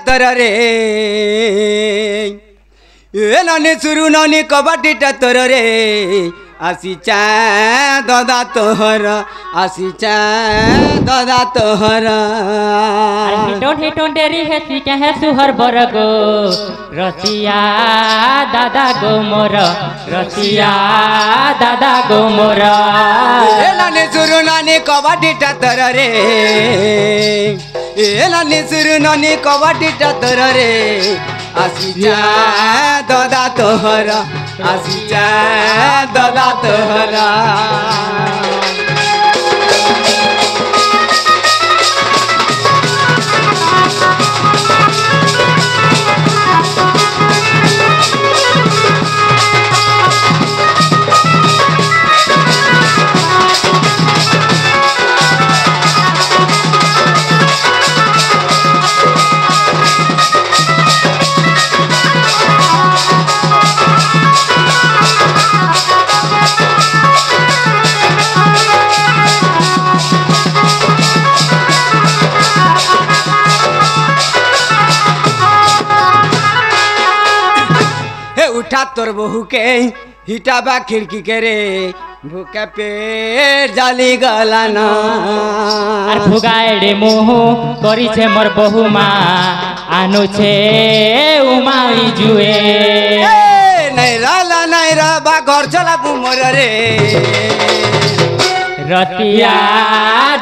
तर रे ए नानी सुरु नानी कबाटी तर रे आसी चा दादा तोहर आसी चा दादा तोहर हिटोन डेरी है सीखे है सुहर बरगो रसिया दादा गो मोर रसिया दादा गो मोर ए नानी सुरु नानी कबाटी तर रे ए नानी सुरु नानी कबाटी तर रे आसी चा दादा तोहर आसी चा दादा तोहरा उठा तोर बहू के हिटाबा खिड़की के रे भूखे पे जाली गलाना भुगाएडे मोह करी छे मोर बहु मा आनु छे उमाई जुए नहीं रा बा घर चला मोर रे रतिया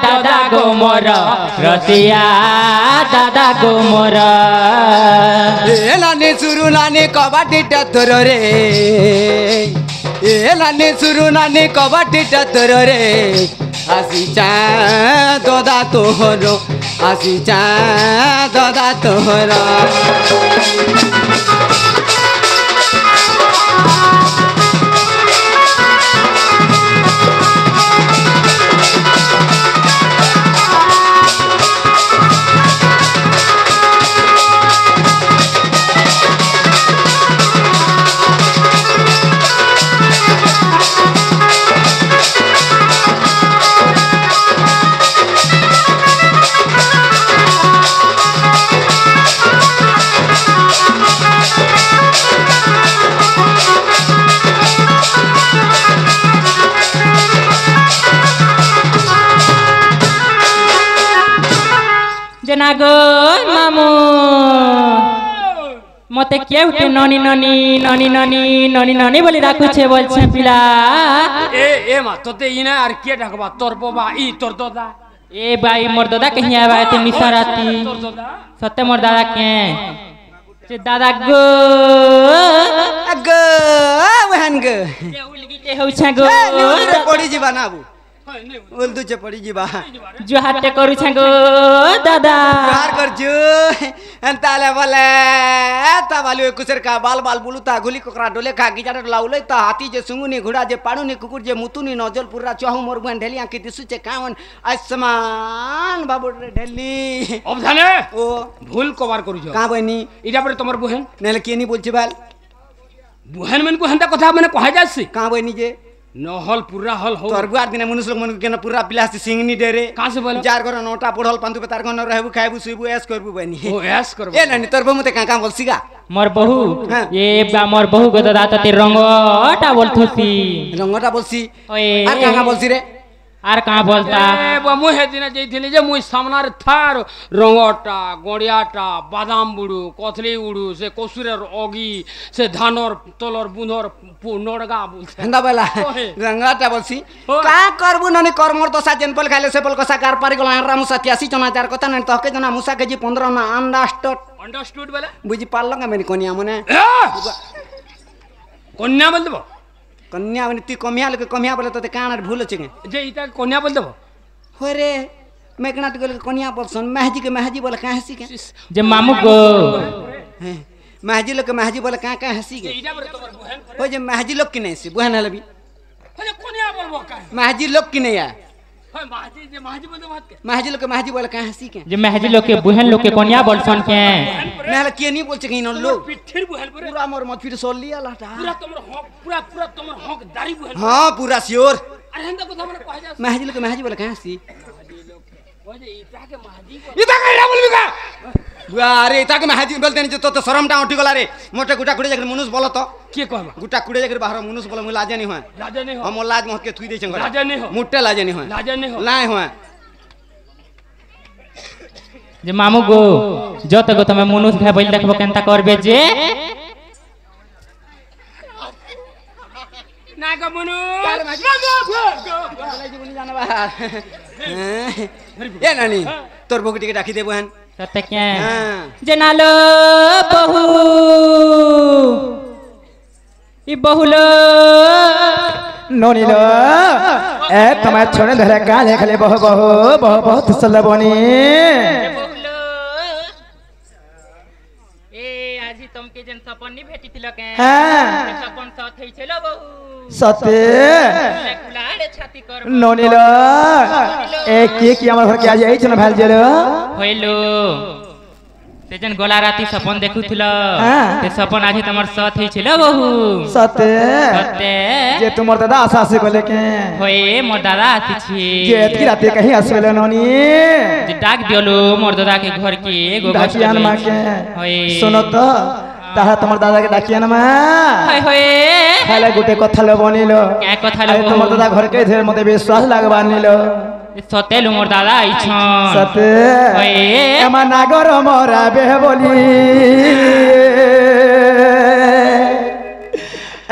दादा गो मोर रतिया दादा गो मोर ए नानी सुरु नानी कबाटी तर रे ए नानी सुरु नानी कबाटी तर रे आसी चा दादा तोहर आसी चा दादा तोहर जना गो मामू मते के उठे ननी ननी ननी ननी ननी ननी बोली राखु छे बोल छे पिला ए मा तोते इना आर के ढकबा तोर बबा ई तोर दादा ए भाई मोर दादा कहीं आवा ते निसाराती सत्य मोर दादा के से दादा गो गो वहन गो के उलगीते हो छे गो पड़ी जीवा नाबू बोल तुझे पड़ी जीवा जो हाटे करू छे गो दादा कार कर जो ताले बोले ता बालू कुसर का बाल बाल बुलुता गुली कोकरा डोले खा गिजाड़ लाउले ता हाथी जे सुंगुनी घोड़ा जे पाड़ुनी कुकुर जे मुतुनी नजल पुरा चहु मोर गुन ढेलिया की दिसु चे कावन आसमान बाबू ढेली अब जाने ओ भूल कबार करू जो का बनी इरा पर तमर बहन नेले के नी बोलछि बाल बहन मन को हंता कथा माने कहा जासी का बनी जे नहल पूरा हल हो तोर गुआर दिन मनुष्य मन के पूरा पिलास सिंगनी डेरे कहां से बोल जार घर नोटा पढ़ल पंतु तार घर रहबु खाइबु सुइबु ऐस करबु बनी ओ ऐस करबु ए ननी तोर बहु मते का बोलसीगा मोर बहु ये बा मोर बहु गो दादा ते रंगटा बोलथसी रंगटा बोलसी ओए आर का बोलसी रे आर कहाँ बोलता ए बमु हे दिन जइथिली जे मुई सामनार थार रंगटा गड़ियाटा बादाम बुड़ू कथली उड़ू से कोसुरेर अगी से धानर तलर बुंदर नड़गा बोलते हंदा बेला रंगाटा बोलसी का करबु ननी कर्मर दशा जेनपल खाइले सेपल कसा कार पारि गला रामु 87 जना चार कथा ननी तहके जना मुसा के जी 15 ना अंडरस्टूड बेला बुझी पालंगा मेरी कोनिया मने कन्या बोल देबो कन्या बनी ती कमिया बोले तो कान भूल छे जे इता कन्या बोल देबो होरे मेकनाट गले कन्या बोलसन महजी के महजी बोले का हंसी के जे मामू गो महजी लोग के महजी बोले का हंसी के हो जे महजी लोग की नहीं से बहन हलबी हो जे कन्या बोलबो का महजी लोग की नहीं आ हां महजी जे महजी बोल दे बात के महजी लोग के महजी बोले का हंसी के जे महजी लोग के बहन लोग के कन्या बोलसन के नेहला के नहीं बोल छे कि न लोग पिठिर बहन पूरा मोर मत फिर सोल लिया लाटा पूरा तमर हक पूरा तमर हक दाढ़ी बहन हां पूरा श्योर अरे हंदा को हमने कह जा महजी लोग के महजी बोले का हंसी हो जे इता के महजी इता का बोलबी का আরে তাকে মে হাজি বলতে যে তো শরমটা উঠি গলা রে মোটে গুটা কুড়ে যাকে মানুষ বলো তো কে কহবা গুটা কুড়ে যাকে বাহার মানুষ বলো মু লাজে নি হয় লাজে নি মোর লাজ মহকে থুই দেছেন লাজে নি মুটে লাজে নি হয় লাজে নি নাই হয় যে মামু গো যত গো তুমি মনুষ ভাবল দেখবো কেনতা করবে যে না গো মনু এ নানি তোর বউকে ডাকি দেবো হ্যাঁ সত্যি কে হ্যাঁ যে নালো বহু ই বহুলো ননিল এ তোমার ছোনে ধরে কালে খালে বহু বহু বহু বহু তুসলবনি বহুলো এ আজি তোমকে যেন সপন নি ভেটিছিল কে হ্যাঁ সপন সত হইছিল বহু সতে কুলাড়ে ছাতি কর ননিল এ কি আমার ঘর কে আজ এই ছোনে ভাল জেল হইলো সেজন গলা রাতি সপন দেখুছিল হ্যাঁ। সে সপন আজি তোমার সত হইছিল বহু সতে সতে যে তোমার দাদা আসা আসে বলে কে হয়ে মোর দাদা আসিছি যে এতকি রাতে কहीं আসবে ননি যে ডাক দিলো মোর দাদাকে ঘর কি ডাকি আন মাকে হয়ে শোনো তো তাহা তোমার দাদাকে ডাকি আন মা হয় হয়ে খালে গুটে কথা লো বনিল কে কথা আরে তোমার দাদা ঘরকে ধরে মতে বিশ্বাস লাগবার নিল সতেলু মোর দাদা আইছন সতে হয়ে আমার নাগর মরাবে বলি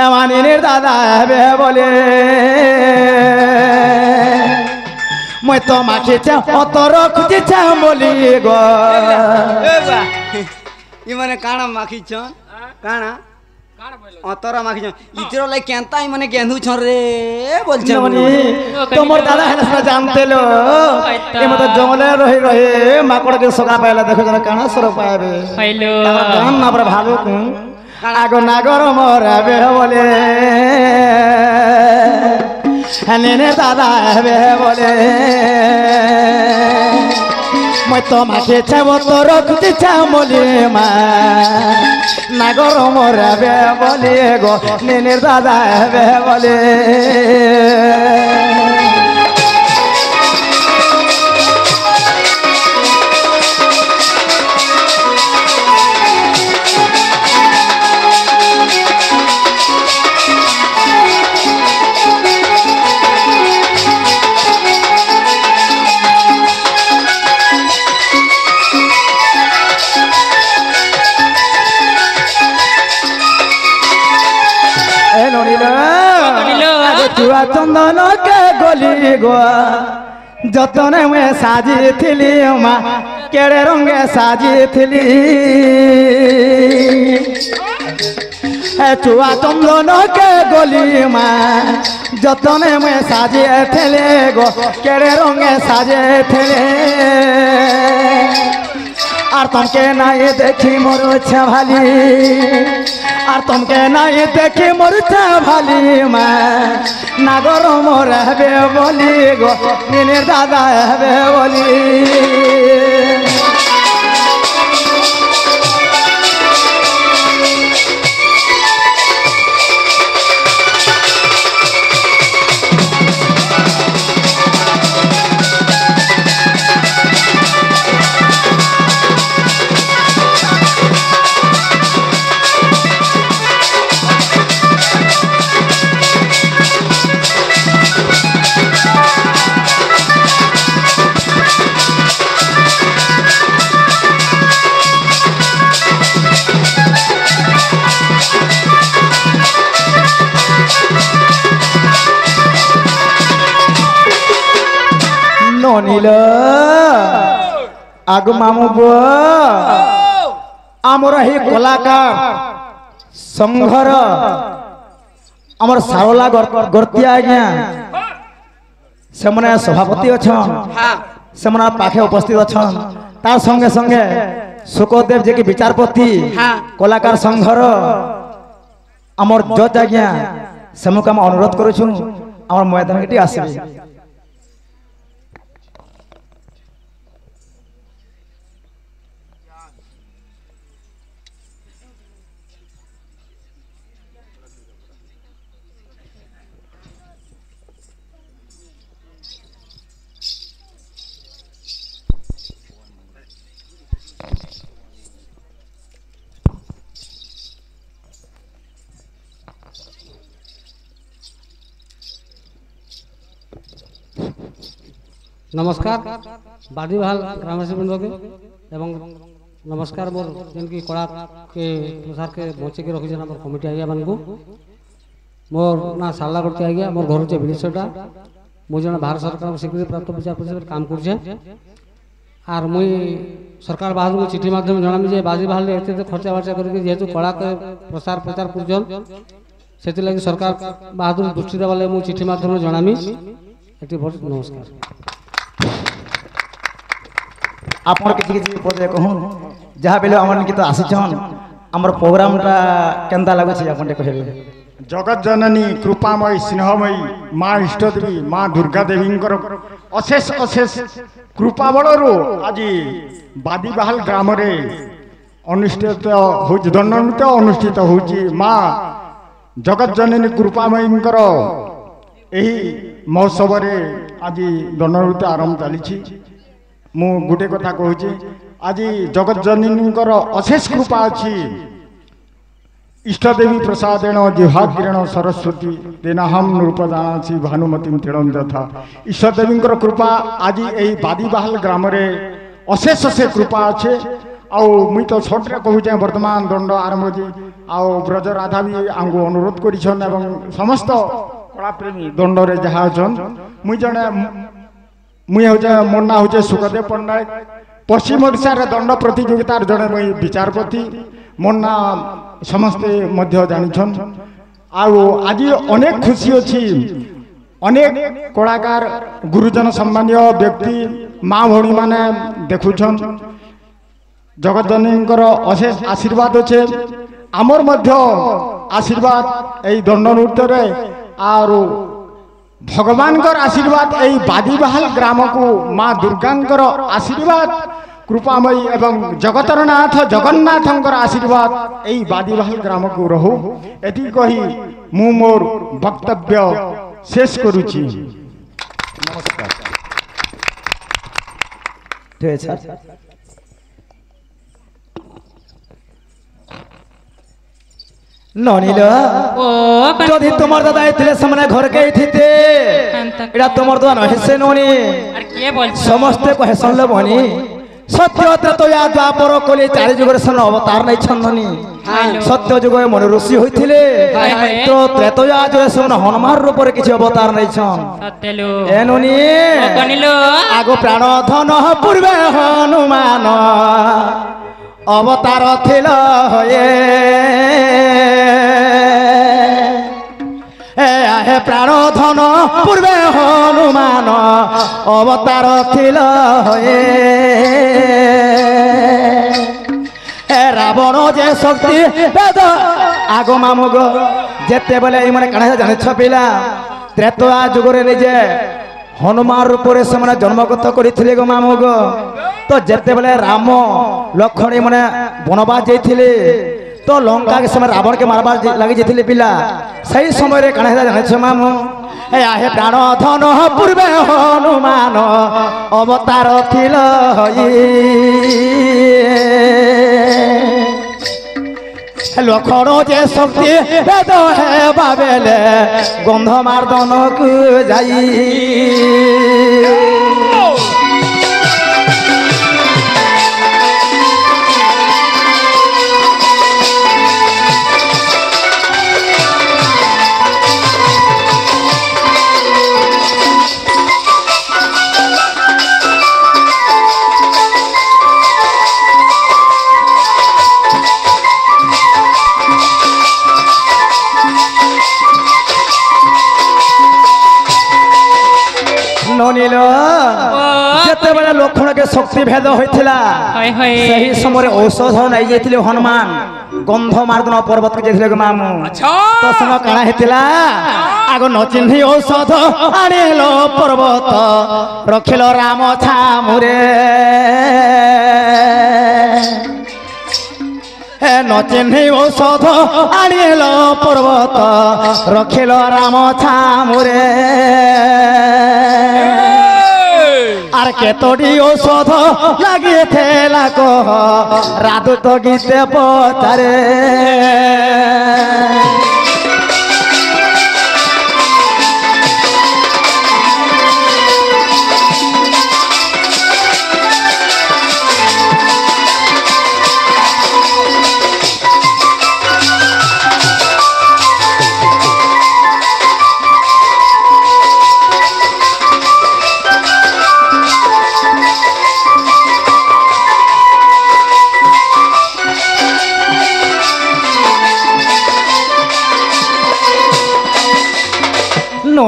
আমার নিনের দাদা হবে বলে মই তো মাখি চাও অত রখতে চাও বলি গো এ বা ই মানে কাଣା মাখিছন কাଣା কার বইলো অতরা মাখিছন ইতর লাই কেনতা ই মানে গেন্ধু ছন রে বলছে ননি তোমার দাদা হেলা সেটা জানতে লো এ মতো জঙ্গলে রহি রহি মাকড়কে সকা পাইলা দেখো যেন কানা সর পাবে হইলো গান না পরে ভালো আগো নাগর মরাবে বলে নেনে দাদা হবে বলে মই তোমাকে চাব তো রখতে চাও বলে মা নাগর মরাবে বলে গো নেনে দাদা হবে বলে চুয়া চন্দন কে গলি গো যতনে মে সাজিଥିଲି মা কেড়ে রঙে সাজিଥିଲି চুয়া চন্দন কে গলি মা যতনে মে সাজিয়েছিলে গো কেড়ে রঙে সাজিয়েছিলে আর তোমাকে নাই দেখি মোর ভালি আর তোমাকে নাই দেখি মোর ভালি মা নাগর মোর হবে বলি গো নিনের দাদা হবে বলি ননিল আগু মামু গো আমার এই কলাকার সংঘর আমার সারলা গর্তিয়া আজ্ঞা সেমনে সভাপতি অছন হ্যাঁ সেমনে পাখে উপস্থিত অছন তার সঙ্গে সঙ্গে সুকদেব যে কি বিচারপতি হ্যাঁ। কলাকার সংঘর আমার জজ আজ্ঞা সেমুকে আমি অনুরোধ করুছু আমার ময়দানটি আসবে नमस्कार बादी बहाल ग्रामवासी बंधु के एवं नमस्कार मोर जिनकी कला के प्रसार के बचे के रखी मोर कमिटी आज्ञा मान मोर ना साला करते आज्ञा मोर घर से विदेशटा मुझे जन भारत सरकार स्वीकृति प्राप्त विचारपति काम कर आर मुई सरकार बाहर को चिठी माध्यम जनामी जे बाजी बहाल एते खर्चा वर्चा करके जेहेतु कला के प्रसार प्रचार कर से लगी सरकार बाहादुर दृष्टि देवाले मु चिठी माध्यम जनामी एति बहुत नमस्कार आपन किसी किसी पदे कहूँ जहाँ बेले अमन की तो आसीचन आमर प्रोग्रामटा केंता लागुଛି आपन कहबे जगत जननी कृपामयी स्नेहमयी माँ इष्टदेवी माँ दुर्गा देवी अशेष अशेष कृपा बलरू आज बादी बहाल ग्राम रे अनुष्ठित हो दंड नृत्य अनुष्ठित होची माँ जगत जननी कृपामयी यही महोत्सव रे आज दंड नृत्य आरंभ चली मु गोटे कथा कहूँ आज जगत जननी अशेष कृपा अच्छी इष्टदेवी प्रसादेन जिह्वाद किरण सरस्वती तेनाहम नृपदानासी भानुमती तिणम यथा इष्टदेवी कृपा आज यही बादी बहाल ग्राम रे अशेष अशेष कृपा अच्छे आउ मुई तो छोटे कहूचे वर्तमान दंड आरंभ जी आउ ब्रज राधा भी आमको अनुरोध करिछन एवं समस्त कलाप्रेमी दंड रे जहाँ अछन मुई जने मुई हूँ मोर ना हूँ सुखदेव पट्टनायक पश्चिम ओडिशा रे दंड प्रतियोगितार जड़े मुई विचारपति मोर ना समस्ते मध्य जानिछन आउ आज अनेक खुशी अच्छी अनेक कलाकार गुरुजन सम्मानीय व्यक्ति माँ भौणी माने देखुछन जगत जननी अशेष आशीर्वाद अच्छे आमर मध्य आशीर्वाद यही दंड नृत्य रे आर भगवान आशीर्वाद यही बादी बहाल ग्राम को माँ दुर्गा आशीर्वाद कृपामयी एवं जगतर नाथ जगन्नाथ आशीर्वाद यही बादी बहाल ग्राम को रहू एति कही मु मोर वक्तव्य शेष करुची नमस्कार ठीक है ननिल जदि तुमर दादा आइथिले समने घर के आइथिते एडा तुमर दादा नहेसे ननी আর কে বলছ समस्ते को हेसनले बनी सत्य त्रेतया द्वापर कली चारि जुगर सन अवतार नै छननी सत्य जुग मन ऋषि होइथिले तो त्रेतया जुग सन हनुमान रूप रे किछि अवतार नै छन সত্যলো ए ननी কনিলো आगो प्राण धन पूर्वे हनुमान अवतार थिल हे प्राण धन पूर्वे हनुमान अवतार थिल रावण जे शक्ति वेद आगो मामुग जेते बेले ई माने काना जाने छपिला त्रेतया जुगरे निजे हनुमान रूप से मैंने जन्मगत करते गो मामुग तो जेते बेले राम लक्ष्मण मैंने बनवास जाइए तो लंका के समय रावण के मारबार लगी जाते पिला सही समय कण जाने मामू हे प्राण धन पूर्वे हनुमान अवतार थिल लखन जे शक्ति वेद है बाबेले गंध मार्दन को जाई ननिल जेते बेले लक्ष्मण के शक्ति भेद होइथिला सही समय औषध नै जाइथिले हनुमान गंध मार्दन पर्वत के जाइथिले मामू तो समय काना हेतिला आगो न चिन्ही औषध आनिलो पर्वत रखिलो राम छामुरे न चिन्ही औषध आनिलो पर्वत रखिलो राम छामुरे आर केतोडी औषध लगी थेला कह राधु तो गीते पचारे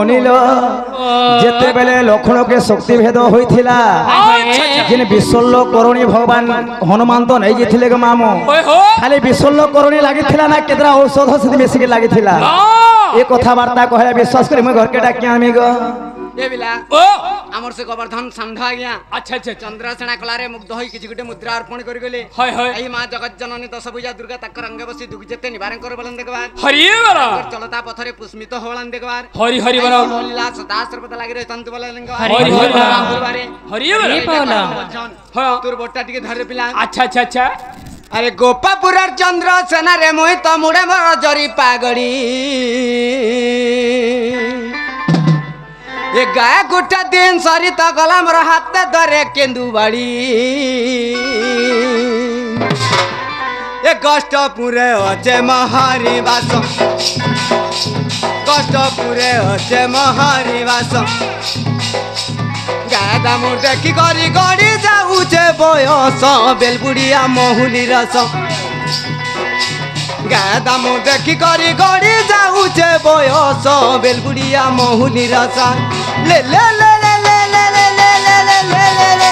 ননিল যেতেবেলে লক্ষণকে শক্তিভেদ হয়েছিলা যিনি বিশ্বল্য করণী ভগবান হনুমান তো নেই যেছিলে গো মামু খালি বিশ্বল্য করণী লাগিছিলা না কেতরা ঔষধ সেটি বেশি লাগিছিলা এ কথাবার্তা কহে বিশ্বাস করি মই ঘরকে ডাকি আমি গো ए बिला ओ हमर से गोवर्धन संधा गया अच्छा अच्छा चंद्रसेना कलारे मुग्ध होई किछि गुटे मुद्रा अर्पण करि गेले हाय हाय एई मां जगत जननी दशभुजा दुर्गा तकर अंगे बसी दुख जेते निवारण कर बलन देखबार हरि बरा चलता पथरे पुष्मित होलन देखबार हरि हरि बरा लीला सदा सर्वदा लागि रे तंतु बलन देखबार हरि हरि बरा हरि बरा हां तोर बोटा टिके धरे पिला अच्छा अच्छा अच्छा अरे गोपापुरर चंद्रसेना रे मोहि त मुडे मोर जरी पागड़ी ये गाय गुट्टा दिन सरी तो गला मोर हाथ धरे केंदु बाड़ी ये कष्टपुरे अचे महारी वास कष्टपुरे अचे महारी वास गादा मुर देखी करी गड़ी जाऊचे बयस बेलबुड़िया महुली रस गादा मुर देखी करी गड़ी जाऊचे बयस बेलबुड़िया महुली रस ले ले ले ले ले ले ले ले ले ले ले ले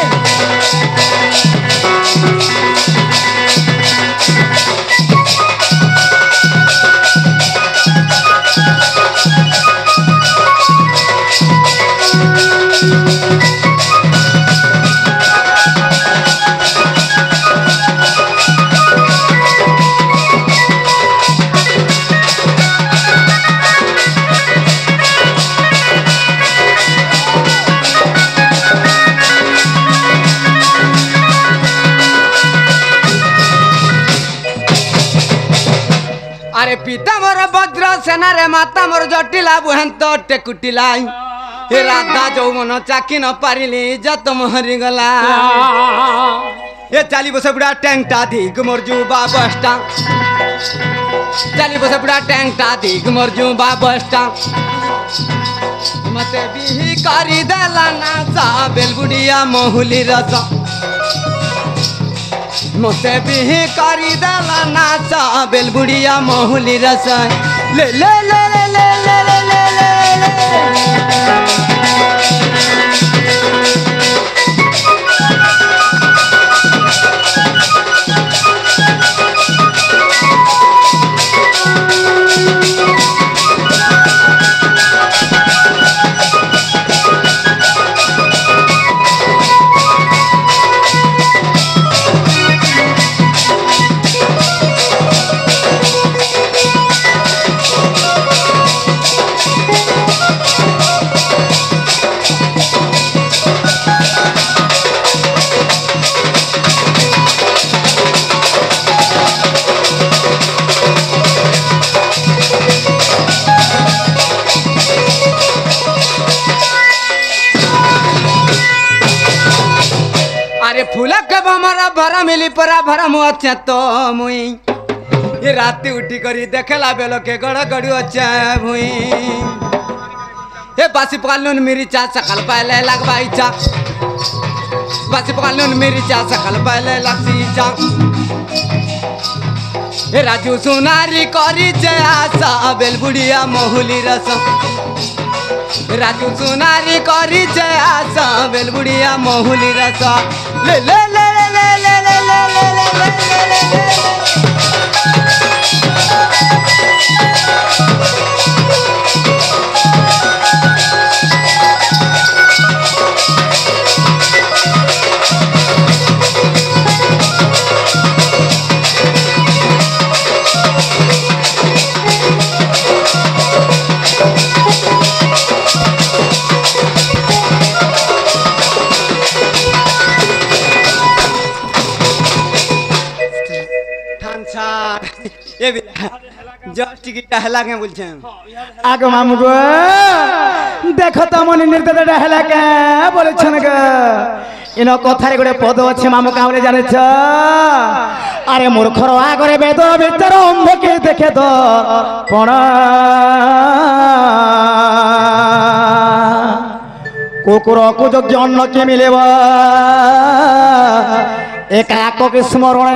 अरे पिता मोर भद्र सेना रे माता मोर जटिला बुहंत टेकुटिला हे राधा जौवन चाकी न पारिली जत मोहरी गला ये चाली बसे बुढ़ा टैंकटा दिग मोर जुबा बस्टा चाली बसे बुढ़ा टैंकटा दिग मोर जुबा बस्टा मते बिही करी देला ना सा बेलबुड़िया महुली रस मते बिही करी देला ना सा बेलबुड़िया महुली रस ले ले ले ले ले ले ले ले ले फूला के हमारा भरा मिली परा भरा मुआ तो मुई ये राती उठी करी देखला बेलो के गड़ गड़ी अच्छा भुई ये बासी पकालून मेरी चा सकल पहले लगवाई चा बासी पकालून मेरी चा सकल पहले लगसी चा ये राजू सुनारी करी आशा बेलबुड़िया महुली रस राजू सुनारी करी आशा बेलबुड़िया महुली रस ले ले ले ले ले ले ले ले ले ले ले ले ये भी जस्ट टिकट हला के बोलछे आगे मामू गो देखो तो मन निर्दय हला के बोलछन ग इनो कथारे गोटे पद अछि मामू कावले जाने छ अरे मूर्खर आगरे वेद भीतर अंध के देखे तो पण कुकुर को जो ज्ञान के मिलेबा एकाक के स्मरण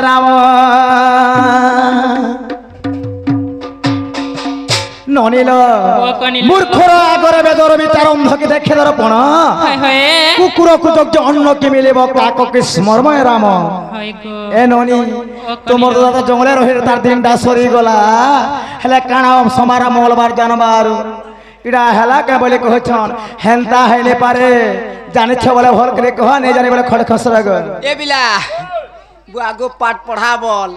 राम ननिल অকনি মূর্খর আগরে বেদর বিচার অন্ধকে দেখে দর্পণ হয় হয় কুকুরକୁ যোগ্য অন্ন কি মিলিব কাককে স্মরময় রাম হয় গো এ ননি তোমার দাদা জঙ্গলে রহি তার দিনটা সরি গলা হেলে কাଣା সমারা মঙ্গলবার জানবার ইডা হেলা কে বলে কহছন হেনতা হেলে পারে জানিছ বলে ভাল করে কহ নে জানি বলে খড় খসরা গ এ বিলা বুয়াগো পাঠ পড়া বল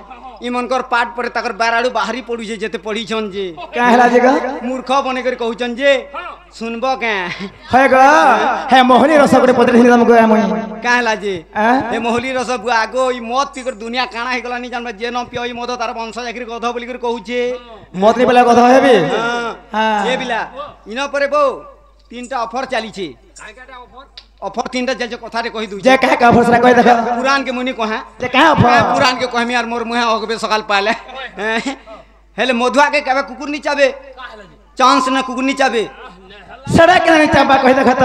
ইমনকর পাঠ পড়ে তাকর বারাড়ু বাহারি পড়ুছে যেতে পড়িছন যে কা হেলা যে গ মূর্খ বনে করে কହୁছন যে শুনব কে হয় গ হে মোহনী রস করে পদরে হিলাম গো আমি কা হেলা যে হ্যাঁ? এ মহলি রস বুয়াগো ই মদ পিকর দুনিয়া কাଣା হই গলানি জানবা যে ন পিও ই মদ তার বংশ চাকরি গধ বলি করে কହୁছে মতনি বেলা কথা হেবি হ্যাঁ হ্যাঁ। এ বিলা ইন পরে বউ তিনটা অফার চালিছে অফার তিনটা যে কথারে কহি দুছে যে কা কা ফসরা কই দেখ পুরাণ के मुनि कहा যে কা ফ पुराण के कहमी यार मोर मुहे होगबे सकाल पाले हेले मधुआ के कहबे कुकुर नी चाबे चांस न कुकुर नी चाबे सड़ा के नहीं चाबा कहि देख त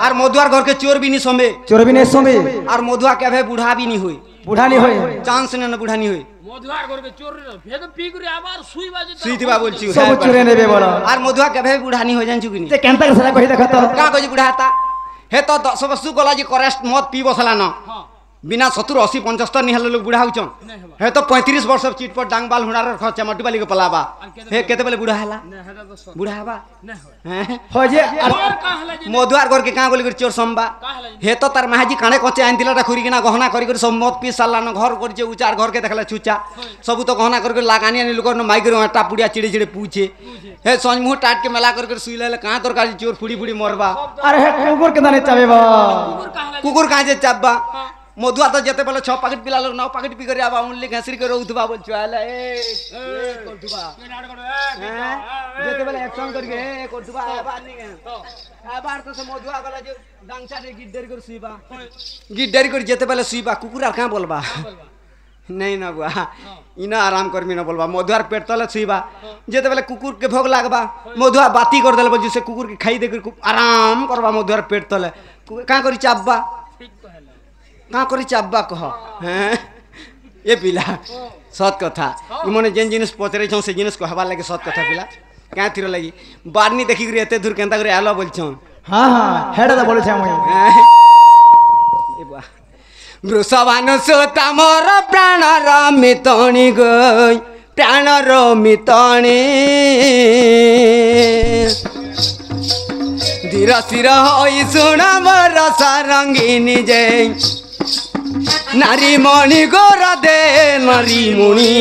और मधुआर घर के चोर भी नी सोमे चोरबी ने सोबी और मधुआ कहबे बूढ़ा भी नी होई बुढ़ा नहीं होई चांस न बूढ़ा नी होई মধুয়ার করবে চোর ভেদ পিক রে আবার সুই বাজে सुईतिबा बोलची सब चुरे नेबे बोल और मधुआ कहबे बूढ़ा नी हो जानछु कि नी जे केनता के सड़ा कहि देख त का कहि बूढ़ा था हे तो 10 वर्ष गला जी करेस्ट मत पी बसला न बिना 70 80 75 निहल लोग बूढ़ा होचन हे तो 35 वर्ष चिट पर डांग बाल हुडार खर्चा मट्टी बाली के पलाबा हे केते बेले बूढ़ा हला बूढ़ा हबा हैं हो जे मधुआर घर के कहाँ गली चोर संबा हे तो तार महाजी काणे कचे आइन दिला खुरी किना गहना करी कर सम्मत पी साला न घर कर जे उचार घर के देखला चुचा सब तो गहना कर लगानी आनी लोग न माइक रे टापुड़िया चिड़े चिड़े पूछे हे संजमु टाट के मेला कर सुई ले कहाँ तोर चोर फुड़ी फुड़ी मरबा अरे हे कुकुर के दाने चाबे बा कुकुर कहाँ जे चाबा मधुआ तो जेते पहले 6 पैकेट पिला लोग 9 पैकेट पी कर आबा उनले घसरी कर उठबा बोल चला ए कोठबा जेते पहले एक्शन करके ए कोठबा आबा नी आबार तो से मधुआ वाला जो डांचा रे गिड्डर कर सुईबा गिड्डर कर जेते पहले सुईबा कुकुर आर कहां बोलबा नहीं ना बुआ इना आराम करमी ना बोलबा मधुआर पेट तले सुईबा जेते पहले कुकुर के भोग लागबा मधुआ बाती कर देल जिसे कुकुर के खाई दे कर आराम करबा मधुआर पेट तले कहां करी चाबबा कहाँ करी चाबा कह हैं ये पिला सत कथा इमने जेन जिनिस पचरे छौ से जिनिस कहबा लगे सत कथा पिला क्या थिर लगी बारनी देखि कर एते दूर केंता करे आलो बोल छौ हां हां हेडा त बोले छ मई ए बा वृषभान सोता मोर प्राण रमितणी गई प्राण रमितणी धीर सिर होई सुन मोर सारंगिनी जय नारी मणि गोर दे नारी मुनि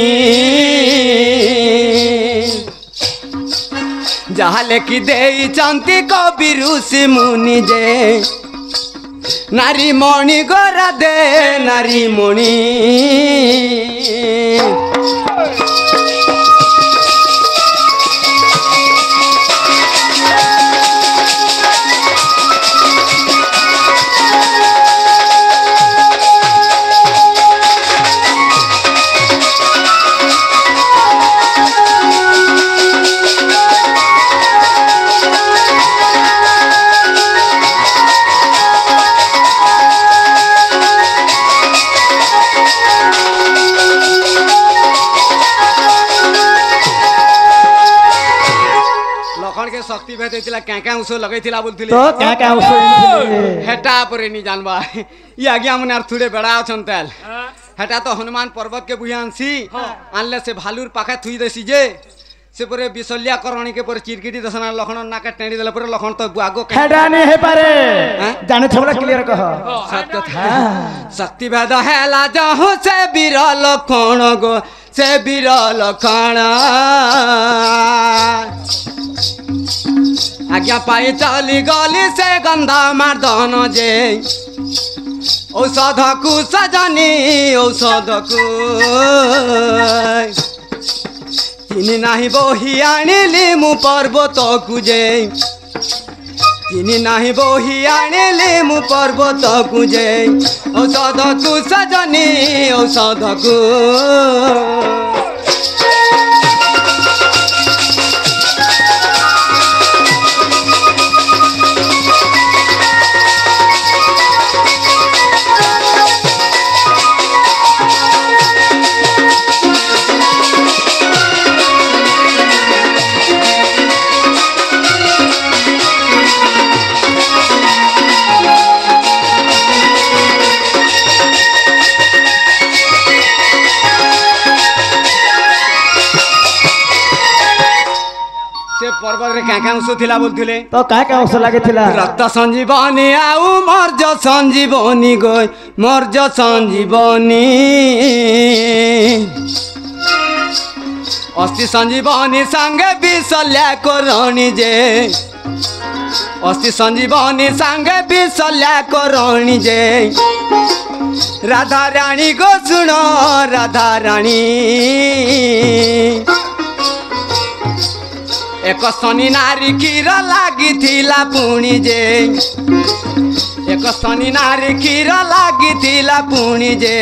जहाँ लेखि देई चंती कवि ऋषि मुनि जे नारी मणि गोर दे नारी मुनि शक्ति भेद क्या क्या उस लगे बोलते तो क्या क्या उस हेटा परे नहीं जानबा ये आज्ञा मन थोड़े बड़ा अछन तेल हेटा तो हनुमान पर्वत के बुझान सी आनले से भालुर पाखे थुई देसी जे से परे बिसलिया करणी के पर चिरकिटी दसना लखन नाके टेंडी देला परे लखन तो आगो हेटा नहीं है पारे जाने छबला क्लियर कह सत्य था शक्ति भेद हेला जहु से बिरल कोण गो से बिरल कोण आज्ञा पाई चली गली से गंधा मारदन जे औषध को सजनी औषध को चिनी नाही बोही आनिली मु पर्वत को जे चिनी नाही बोही आनिली मु पर्वत को जे औषध को सजनी औषध को पर्वत रे क्या ऊँचुला बोलते तो क्या औष लगे रक्त संजीवनी आउ मर्ज संजीवनी गई मर्ज संजीवनी अस्थि संजीवनी संगे विशल्या करणी जे अस्थि संजीवनी संगे विशल्या करणी जे राधा रानी गो सुन राधा रानी एक शनि नारी क्षीर लागिथिला पुणी जे एक शनि नारी क्षीर लागिथिला पुणी जे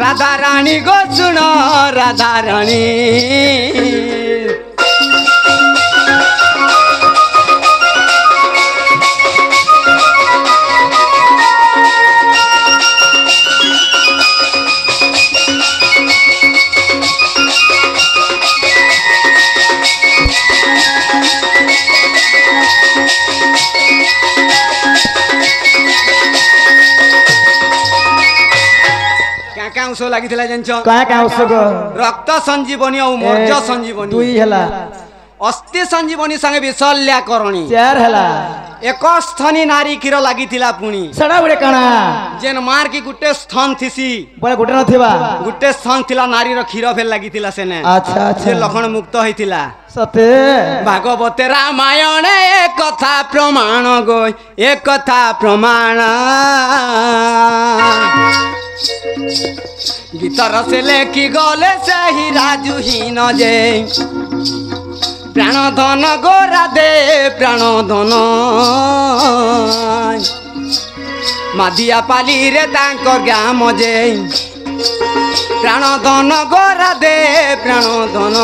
राधा रानी गो सुन राधा रानी क्या लगी रक्त संजीवनी और मर्ज संजीवनी दुई हला अस्थि संजीवनी संगे विशल्या करणी चार हला एक स्थनी नारी क्षीर लागिथिला पुणी सड़ा बड़े कणा जेन मार की गुटे स्थान थिसी बोले गुटे नथिबा गुटे स्थान थिला नारी र क्षीर फेल लागिथिला सेने अच्छा अच्छा जे लखन मुक्त होइथिला सते भागवत रामायण एक कथा प्रमाण गय एक कथा प्रमाण गीतर से लेखि गले सही राजू हीन जे प्राण धन गोरा दे प्राण धन माधिया पाली रे तांकर गाम जे प्राण धन गोरा दे प्राण धन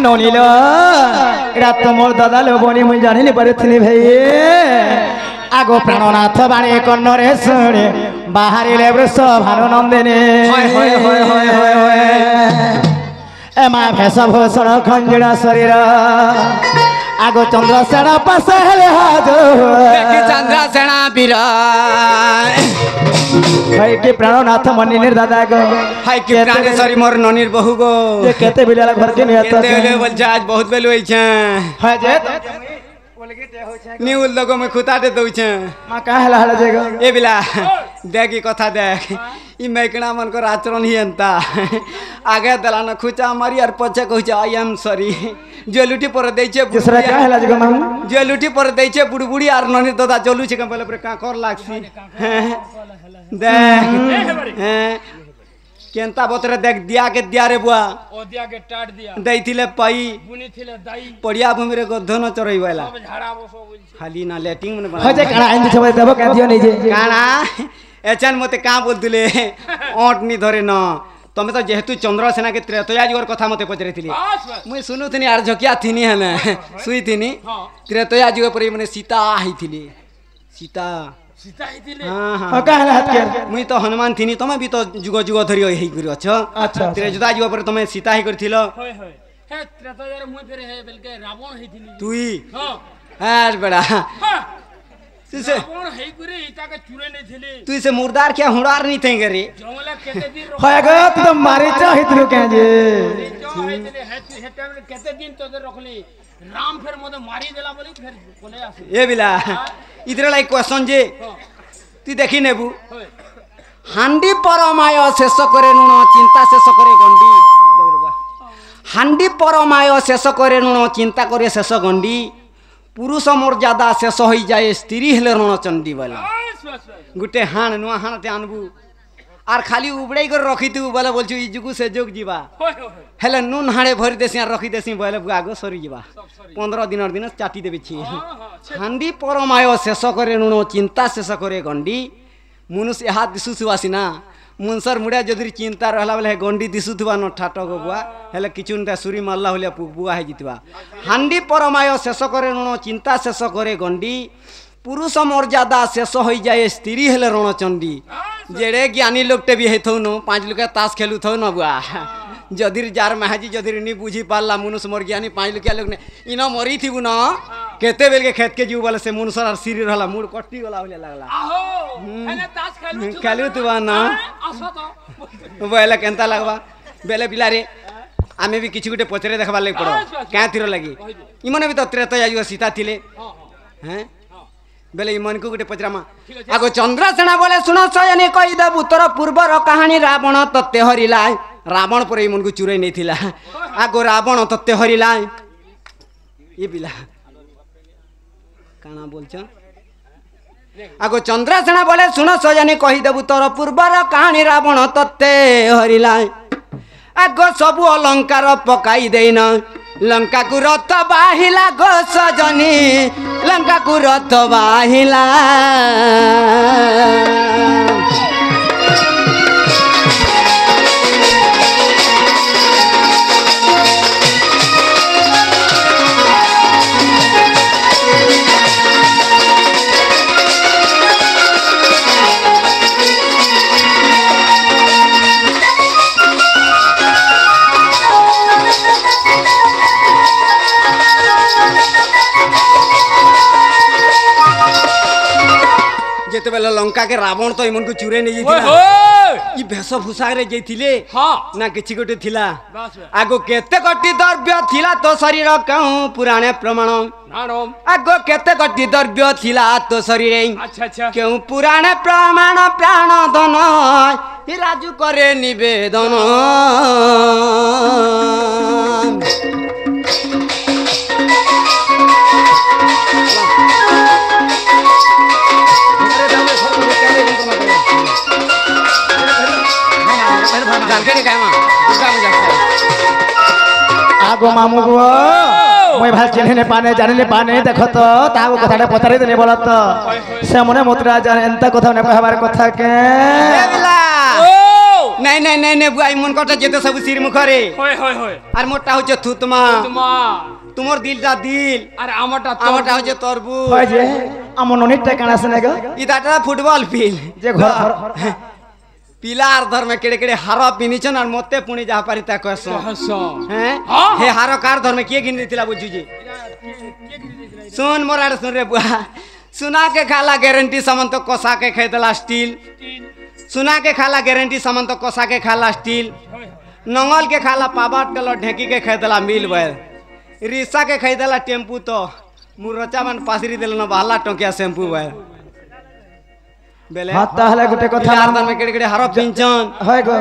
ननील एरा तुमर दादा लो बनी मुई जानिली पारिथिनी भाई आगो प्राणनाथ बाणी कन्नरे शुणे बाहरिले वृष भानु नंदिनी एमा भेषभूषण खंजड़ा शरीर आगो चंद्रसेना पास हेले हाजो चंद्रसेना वीर भाई के प्राणनाथ मनिनीर दादा गो हाय के प्राणेश्वरी मोर ननीर बहु गो ये केते बिलाला घर के नियत केते बोल जा आज बहुत बेल होई छ हाय जे नी उल लोगो में खुता दे दउ छ मा का हला हला जेगो ए बिला देख की कथा देख ई मैकणा मन को आचरण ही अंता आगे दला न खुचा मारी और पछे कहू छ आई एम सॉरी जेलुटी पर दै छ दूसरा का हला जेगो मामू जेलुटी पर दै छ बुड़बुड़ी और ननीर दादा चलू छ पहले पर का कर लागसी देख केंता बतरे देख दिया के दिया रे बुआ ओ दिया के टाट दिया दैथिले पाई बुनी थिले दाई पड़िया भूमि रे गधन चरई वाला सब झाड़ा बसो बोल खाली ना लेटिंग मन बना हजे काना आइन छबे देबो का दियो नै जे काना एचन मते का बोलतले ओट नी धरे न तमे तो जेहेतु चंद्रसेना के त्रेतया जुगर कथा मते पचरेथिली मुई सुनुथनी आर झकिया थिनी हने सुई थिनी त्रेतया जुग पर मने सीता आहिथिली सीता सीता हितिले हां हां हो का हला हाथ के मुई तो हनुमान थिनी तमे भी तो जुग जुग धरि हेई करियो छ अच्छा त्रेजुदा जुग पर तमे सीता ही करथिलो होय होय हे 3000 मुई फेर हे बलके रावण हितिली तुई हां हां बड़ा हां तुसे रावण हेई करे इता के चुरे नै थिले तू से मुर्दार क्या हुड़ार नहीं थे करे जंगला केते दिन होय गो तू तो मारी चाहित रो के जे जो हेतिले हे टाइम केते दिन तो रखली राम फिर मते मारी देला बोली फिर बोले आसे ए बिला इधर लाइक क्वेश्चन जे तू देखी नेबू हांडी परमाय शेष करे नुण चिंता शेष करे गंडी देख रे बा हांडी परमाय शेष करे नुण चिंता करे शेष गंडी पुरुष मर्यादा शेष होई जाए स्त्री हेले रण चंडी वाला गुटे हाण नुआ हाण ते आनबू আর খালি উবড়াই করে রখিতু বলে বলছু ই যুগু সে যোগ যা হেলে নুন হাড়ে ভরি দেছি আর রখি দেছি বলে আগ সরি যা 15 দিনের দিন চাটি দেবেছি হান্ডি পরমায় শেষ করে নুন চিন্তা শেষ করে গন্ডি মনুষ হাত দিশুথু আসি না মুনসর মুড়া যদি চিন্তা রহলা বলে গন্ডি দিশুথুবা ন ঠাটক বুয়া হেলে কিছুটা সুরি মারলা হলে বুয়া হয়ে যেতবা হান্ডি পরমায় শেষ করে নুন চিন্তা শেষ করে গন্ডি পুরুষ মর্যাদা শেষ হয়ে যায় স্ত্রী হেলে রণচণ্ডী যেড়ে জ্ঞানী লোকটে বি হইথৌ ন 5 লোকে তাস খেলুথৌ ন বুয়া যদি যার মাহাজি যদি নি বুঝি পারলা মনুষ মোর জ্ঞানী 5 লোকিয়া লোক নে ইন মরি থিবু ন কেতে বেলকে খেত কে জিউ বলে সে মনুষর আর সিরি রহলা মুড কটি গলা হলে লাগলা আহো এনে তাস খেলুথবা না আসো তো বলে কেনতা লাগবা বেলে পিলারে আমি বি কিছু গুটে পচরে দেখবার লাগি পড়ো ক্যাঁ তীর লাগি ইমনে বি তো ত্রেতা যাইও সীতা থিলে হ্যাঁ বেলে ইমন को गुटे पचरामा आगो चंद्रसेना बोले सुनो सयनी कहि देबु तोर पूर्वर कहानी रावण तत्ते हरिला रावण पर इमन को चुराई नहीं थिला आगो रावण तत्ते हरिला ये बिला काना बोलछ आगो चंद्रसेना बोले सुनो सयनी कहि देबु तोर पूर्वर कहानी रावण तत्ते हरिला आगो सबु अलंकार पकाई देना लंका को रथ बाहिला गो सजनी लंका को रथ बाहिला जेते बेला लंका के रावण तो इमन को चुरे नहीं जाइथिला ई भेषभूषा रे जाइथिले हां ना किछि गोटे थिला आगो केते कटी द्रव्य थिला तो शरीर कहूं पुराणे प्रमाण नानो आगो केते कटी द्रव्य थिला तो शरीर अच्छा अच्छा केहू पुराणे प्रमाण प्राण धन ही राजू करे निवेदन आगो मामू गो मैं भाई चिन्हने पाने जानने पाने देखो तो ताको कथाटा पचारि देले बोल तो से मने मुद्रा जाने एंता कथा ने कहबार कथा के नहीं नहीं नहीं नहीं बुआई मन कटा जेते सब सिर मुखरे होय होय होय আর মোটা হচ্ছে থুতমা তোমার দিলটা দিল আরে আমারটা আমারটা হচ্ছে তরবুজ হয় যে আমন অনেকটা কানা আছে না গো ইদাটা ফুটবল ফিল যে ঘর পিলার ধর্মে কেড়ে কেড়ে হার পিনিছন আর মতে পুনি যা পারি তা কস হাসো হ্যাঁ হে হার কার ধর্মে কে গিনি দিলা বুঝু যে सुन मोराड़ सुन रे बुआ सुना के खाला गारंटी सामान तो कोसा के खेदला स्टील सुना के खाला गारंटी सामान तो कोसा के खाला स्टील नंगल के खाला पाबाट कलर ढेकी के खेदला मिल बैल रिक्शा के खेदला टेम्पू तो मुरचा मन पासरी देल न बहला टोकिया शैम्पू बैल बेले हां ताहले गुटे कथा आर्दन में केड़े केड़े हारो पिंचन होय गो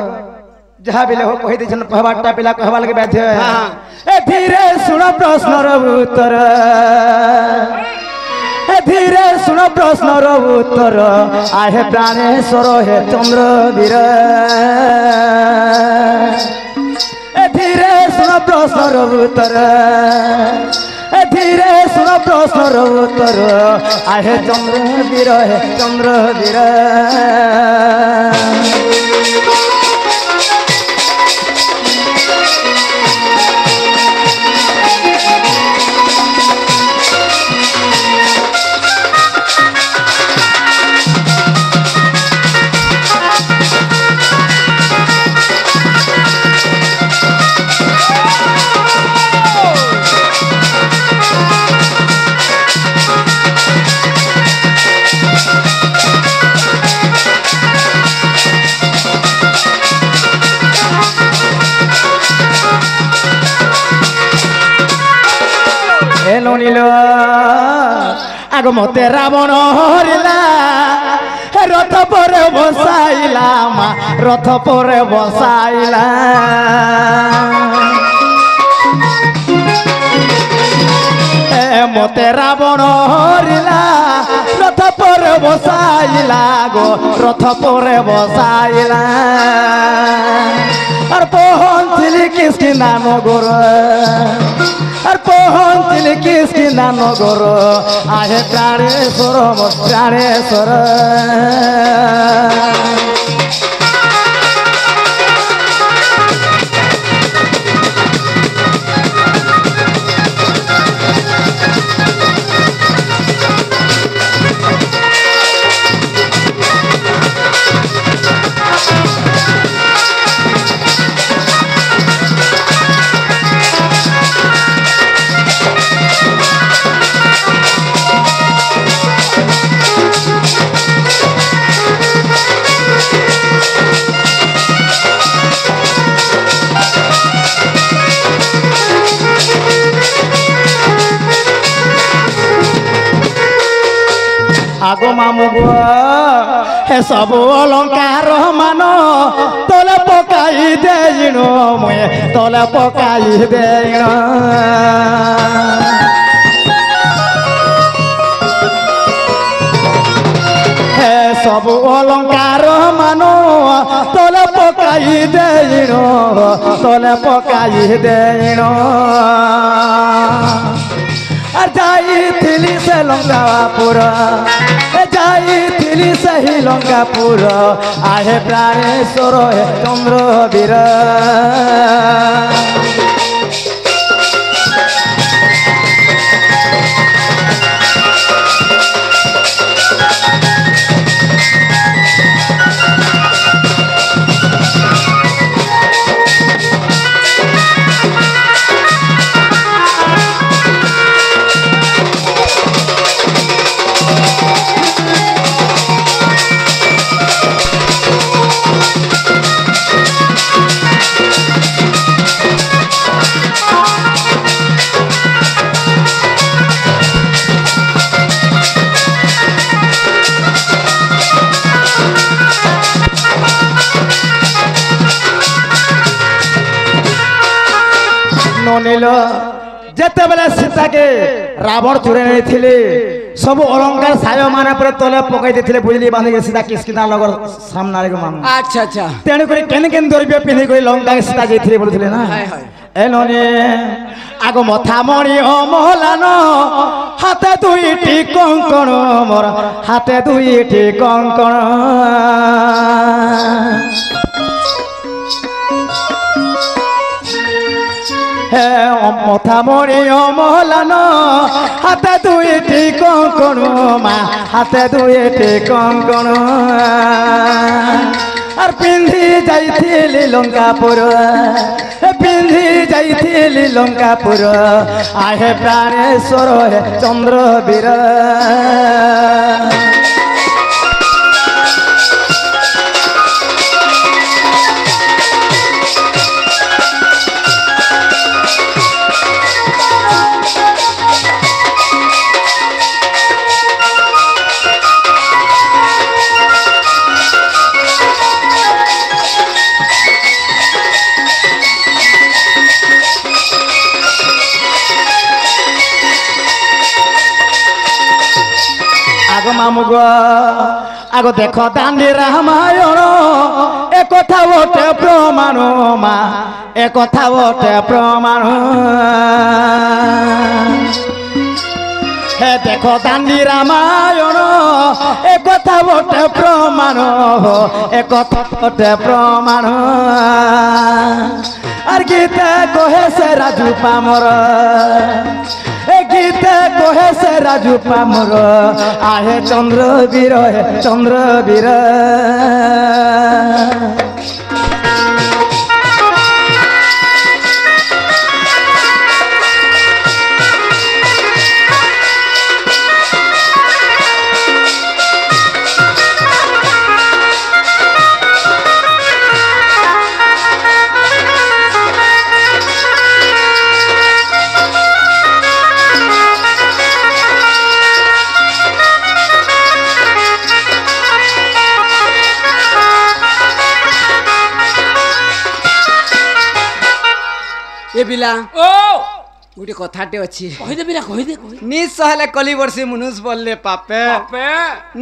जहा बिले हो कहि दिछन पहबाटा पिला कहबा लगे बाध्य हां ए धीरे सुन प्रश्नर उत्तर ए धीरे सुन प्रश्नर उत्तर आहे प्राणेश्वर हे चंद्रवीर ए धीरे सुन प्रश्नर उत्तर ए धीरे सुन प्रश्नर उत्तर आहे चंद्रवीर हे चंद्रवीर आगो मते रावण हरिला रथ पर बसाइला मा रथ पर बसाइला मते रावण हरिला रथ রথ পরে বসাইলা গো রথ পরে বসাইলা আর পহঞ্চিলি কিসকিন্দা নগর আর পহঞ্চিলি কিসকিন্দা নগর আহে প্রাণেশ্বর মোর প্রাণেশ্বর আগো মামু গো হে সবু অলঙ্কার মান তোলে পকাই দেইণ মুয়ে তোলে পকাই দেইণ হে সবু অলঙ্কার মান তোলে পকাই দেইণ তোলে পকাই দেইণ যাইଥିଲି ସେ ଲଙ୍କାପୁର ଯାଇଥିଲି ସେହି ଲଙ୍କାପୁର ଆହେ ପ୍ରାଣେଶ୍ୱର ହେ ଚନ୍ଦ୍ରବୀର नील जेते बेले सीता के रावण चुरे नहीं सब अलंकार साय माने पर तले पकाई देथिले बुझली बांधी के सीता किसकिना नगर सामना रे मान अच्छा अच्छा तेने कोई केन केन द्रव्य पिनी कोई लंका के सीता जेथिले बोलथिले ना हाय हाय ए नने आगो मथा मणि ओ मोहलान हाथे दुईटी कंकण मोर हाथे दुईटी कंकण হে মথা মরি অমলান হাতে দুইটি কঙ্কণ মা হাতে দুইটি কঙ্কণ আর পিন্ধি যাইছিলি লঙ্কাপুর পিন্ধি যাইছিলি লঙ্কাপুর আহে প্রাণেশ্বর হে চন্দ্রবীর মামুগ আগ দেখ দান্ডি রামায়ণ এ কথা বটে প্রমাণ মা এ কথা বটে প্রমাণ হে দেখ দান্ডি রামায়ণ এ কথা বটে প্রমাণ এ কথা বটে প্রমাণ আর গীতা কহে সে রাজু পামর গীতা কহে সে রাজু পামর আহে চন্দ্রবীর হে চন্দ্রবীর ए बिला ओ গোটে কথাটে অছি কইদেবি না কইদে নিঃস হলে কলি বর্ষি মনুষ বললে পাপে বাপে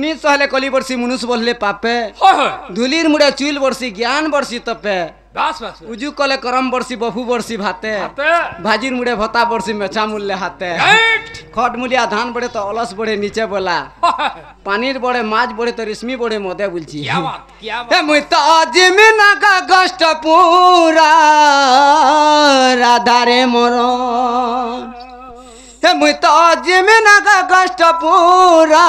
নিঃস হলে কলি বর্ষি মনুষ বললে পাপে হয় হয় ধুলির মুড়ে চুল বর্ষি জ্ঞান বর্ষি তপে বাস বাস উজু কলে করম বর্ষি বফু বর্ষি ভাতে হাতে ভাজির মুড়ে ভতা বর্ষি মেছা মূল্যে হাতে রাইট খট মুলিয়া ধান বড়ে তো অলস বড়ে নিচে বলা পানির বড়ে মাছ বড়ে তো রেশমি বড়ে মদে বলছি क्या बात হে মুই তো জিমি নাগা কষ্ট পুরা রাধারে মর হে মুই তো জিমি নাগা কষ্ট পুরা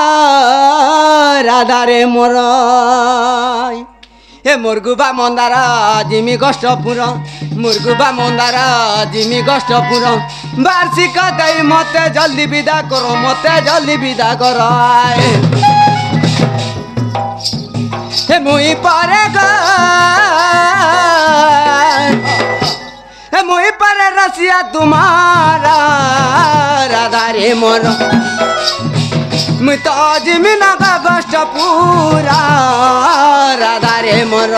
রাধারে মর হে মুরগুবা মন্দারা জিমি কষ্টপুর মুরগুবা মন্দারা জিমি কষ্টপুর বার্ষিক দেই মতে জলদি বিদা করো মতে জলদি বিদা কর হে মুই পারে গা হে মুই পারে রসিয়া তোমারা রাধারে মর মুই তো জিমি নাগা কষ্ট পুরা রাধারে মর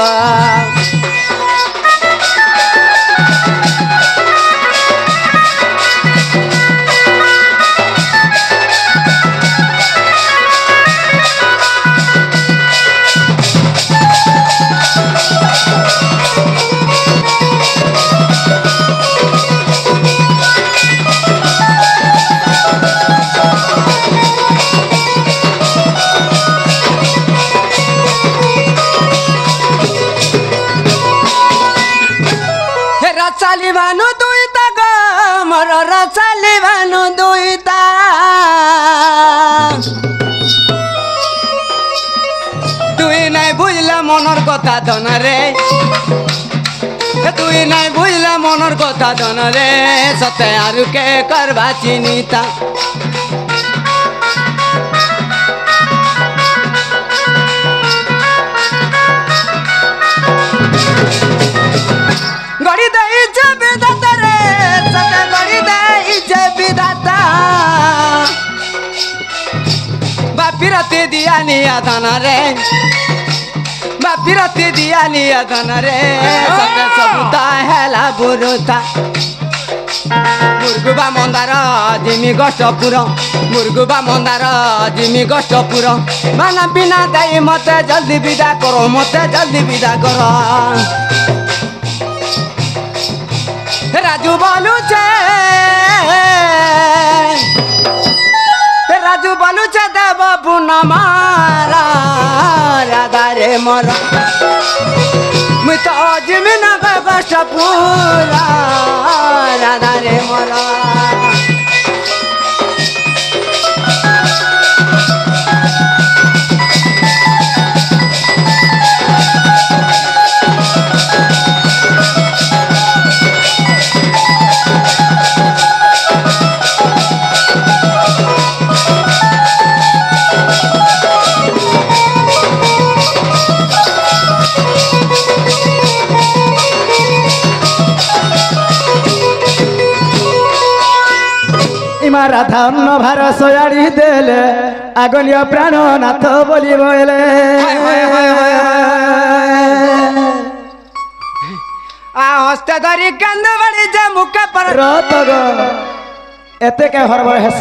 চালিবানো দুইটা গো মরর চালিবানো দুইটা তুই নাই বুঝলে মনের কথা ধনরে তুই নাই বুঝলে মনের কথা ধনরে সতে আর কে করবা চিনিতা গড়ি দেইছে বিধাতা রে সতে গড়ি দেইছে বিধাতা বাপিরতে দিয়া নিয়া ধনা রে বাপিরতে দিয়া নিয়া ধনা রে সতে সবুতা হেলা বুরুতা মুরগুবা মন্দার জিমি গষ্টপুর মুরগুবা মন্দার জিমি গষ্টপুর মানা বিনা দেই মতে জলদি বিদা করো মতে জলদি বিদা করো রাজু বলুছে রাজু বলুছে দেব পুনমারা রাধারে মর মুই তো জিমি না কষ্ট পুরা রাধারে মর রাধা অন্ন ভার সয়াড়ি দেলে আগলীয় প্রাণ নাথ বলি বলে হস্তে ধরি কান্দ বাড়ি যে মুখে পর রত গো এতে কে হরবর হেস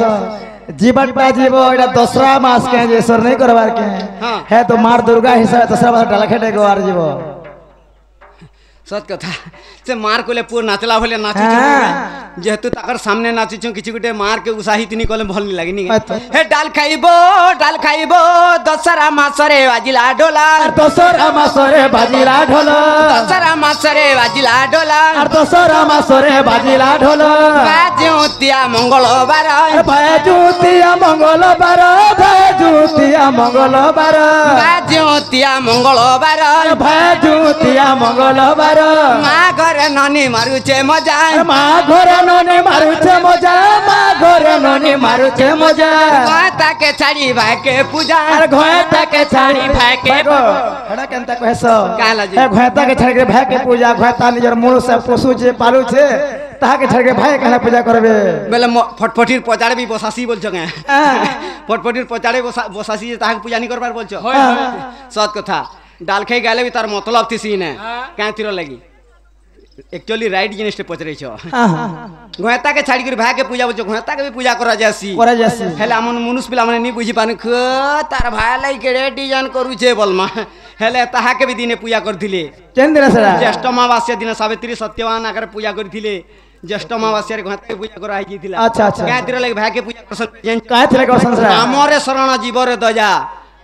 জীবনটা জীব এটা দসরা মাস কে যে সর नहीं करवार के है तो मार दुर्गा हिसाब दसरा मास डाला खेटे गो आर जीव সত কথা সে মার কোলে পুর নাচলা হলে নাচি যেহেতু তাকর সামনে নাচিছ কিছু গোটে মার কে উৎসাহিত নি কলে ভাল নি লাগেনি হে ডাল খাইব দশরা মাসরে বাজিলা ঢোলা দশরা মাসরে বাজিলা ঢোল দশরা মাসরে বাজিলা ঢোলা আর দশরা মাসরে বাজিলা ঢোল বাজুতিয়া মঙ্গলবার বাজুতিয়া মঙ্গলবার বাজুতিয়া মঙ্গলবার বাজুতিয়া মঙ্গলবার বাজুতিয়া মঙ্গলবার মা ঘরে ননি মারুছে মজা মা ঘরে ননি মারুছে মজা মা ঘরে ননি মারুছে মজা তাকে ছাড়ি ভাইকে পূজা আর ঘয়তাকে ছাড়ি ভাইকে হেডা কেনতা কহেছ কালা জি এ ঘয়তাকে ছাড়ি ভাইকে পূজা ঘয়তা নিজের মূল সে পশু যে পালুছে তাহাকে ছাড়ি ভাই কেন পূজা করবে বেলে ফটফটির পচাড়ে বি বসাসি বলছ কে ফটফটির পচাড়ে বসাসি তাহাকে পূজা নি করবার বলছ সৎ কথা ডাল খাই গেলে বি তার মতলব থিসি না কাঁ তির লাগি एक्चुअली राइट जिनिस पचरे छ हाँ हाँ घोता के छाड़ी कर भाई के पूजा बोल घोता के भी पूजा करा जासी करा जासी हेले हमन मनुष्य पिला माने नहीं बुझी पान ख तार भाई लाई केड़े डिजाइन करू छे बोलमा हेले ताहा के भी दिने पूजा करथिले केन दिन सरा ज्येष्ठ अमावास्या दिन सावित्री सत्यवान आकर पूजा करथिले ज्येष्ठ अमावास्या रे घोता के पूजा करा आई थिला अच्छा अच्छा काय तिरे लगे भाई के पूजा करसन काहे थिले करसन सरा हमरे शरण जीवर दजा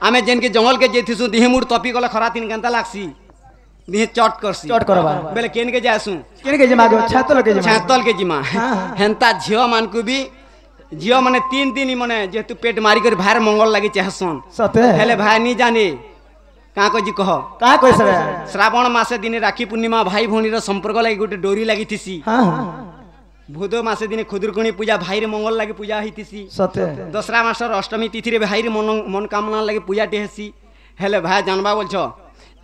आमे जेन के जंगल के जेथिसु दिहे मुड़ तपी गले खरा तीन घंटा लागसी दिहे चट करसी चट करबा बेले केन के जासु केन के जमा छातल के जमा छातल के जिमा हेंता झियो मान को भी झियो माने 3 दिन ही माने जेतु पेट मारी कर भार मंगल लागि चाहसन सते हेले भाई नहीं जाने का को जी कह का कोइ सरा श्रावण मासे दिन राखी पूर्णिमा भाई भौणी रो संपर्क लागि गोटे डोरी लागि थिसी हाँ भूदो मासे दिन खुदुरकुणी पूजा भाई रे मंगल लागि पूजा हितिसी सते दसरा मासर अष्टमी तिथि रे भाई रे मन कामना लागि पूजा टेहसी हेले भाई जानबा बोलछो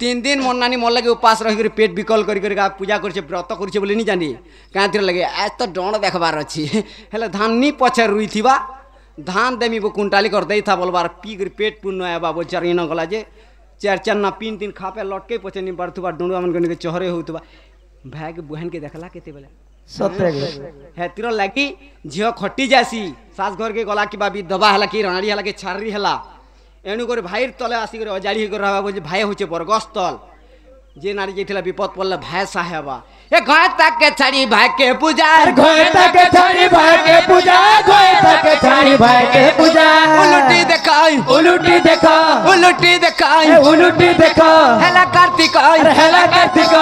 3 दिन मन नानी मन लगे उपास रही पेट विकल कर पूजा कर व्रत कर बोले नहीं जानी क्या लगे आज तो डण देखबार अच्छी हेले धान नी पछे रुई थीबा धान देमी वो कुंटाली कर दे था बोलबार पी कर पेट पूर्ण है बाबू चरी न गला जे 4 ना 3 दिन खापे लटके पछे नहीं बढ़थुबा डुंडुआ मन के चहरे होतबा भाई के बहन के देखला केते बेले सते हेतिर लागी झियो खटी जासी सास घर के गला कि बा विधवा हला कि राणी हला कि छारी हला एणु कर भाई तले आसिक अजाड़ी होकर रहा बोल भाई होचे बरगस्थल जे नारी जेथिला विपद पड़ला भाई साहेबा ए घोता के छाड़ी भाई के पूजा घोता के छाड़ी भाई के पूजा घोता के छाड़ी भाई के पूजा उलटी देखाई उलटी देखा उलटी देखाई उलटी देखा हेला कार्तिक हेला कार्तिक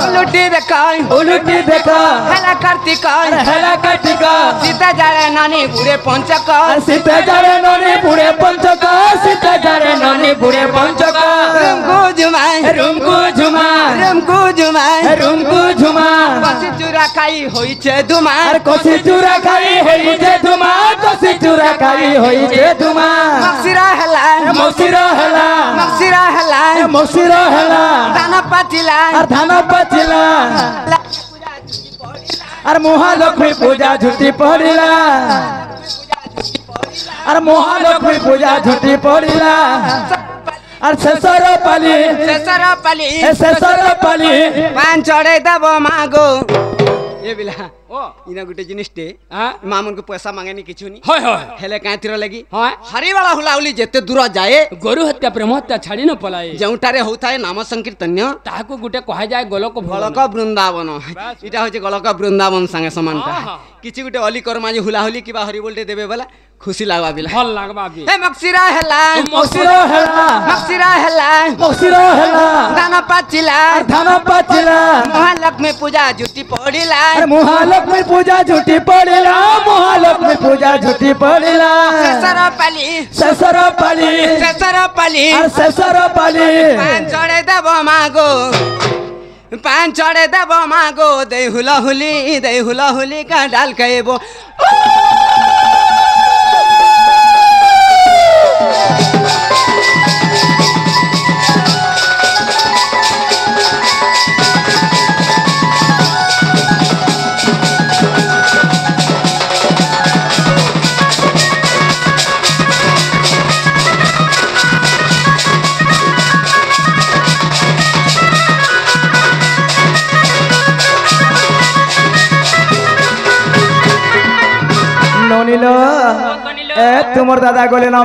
उलटी देखाई उलटी देखा हेला कार्तिक हेला कार्तिक सीता जारे नानी बुढ़े पंचक सीता जारे नानी बुढ़े पंचक सीता जारे नानी बुढ़े पंचक रुमको झुमाई रुमको झुमा रुमको झुमाई रुमको झुमा कसी चूरा खाई होई छे धुमा कसी चूरा खाई होई छे धुमा कसी चूरा खाई होई छे धुमा मक्सिरा हला मौसिरा हला मक्सिरा हला मौसिरा हला धान पातिला धान पातिला अरे महालक्ष्मी पूजा झूठी पड़िला अरे महालक्ष्मी पूजा झूठी पड़िला अरे शेषर पाली पान चढ़े दब मागो ये बिला इना गुटे जिनिसटे मामन को पैसा मांगे नहीं किछु नहीं होय होय हेले कांतिर लगी होय हरी वाला हुलाहुली जेते दूर जाए गोरु हत्या प्रेम हत्या छाड़ी न पलाए जोंटारे होताए नाम संकीर्तन्य ताहाको गुटे कहा जाए गोलक गोलक वृंदावन इटा होचे गोलक वृंदावन संगे समानता किछि गुटे अली कर्मा जे हुलाहुली किबा हरि बोलते देबे वाला खुशी लागबा बिला भल लागबा बि ए मक्सिरा हेला मौसिरा हेला मक्सिरा हेला मौसिरा हेला धान पाचिला महालक्ष्मी पूजा झूठी पड़िला अरे महालक्ष्मी पूजा झूठी पड़िला महालक्ष्मी पूजा झूठी पड़िला शेषर पाली पान चढ़े दब मागो पान चढ़े दब मागो दे हुलाहुली का डाल खेबो नोनिलो ए तुमर दादा गोले ना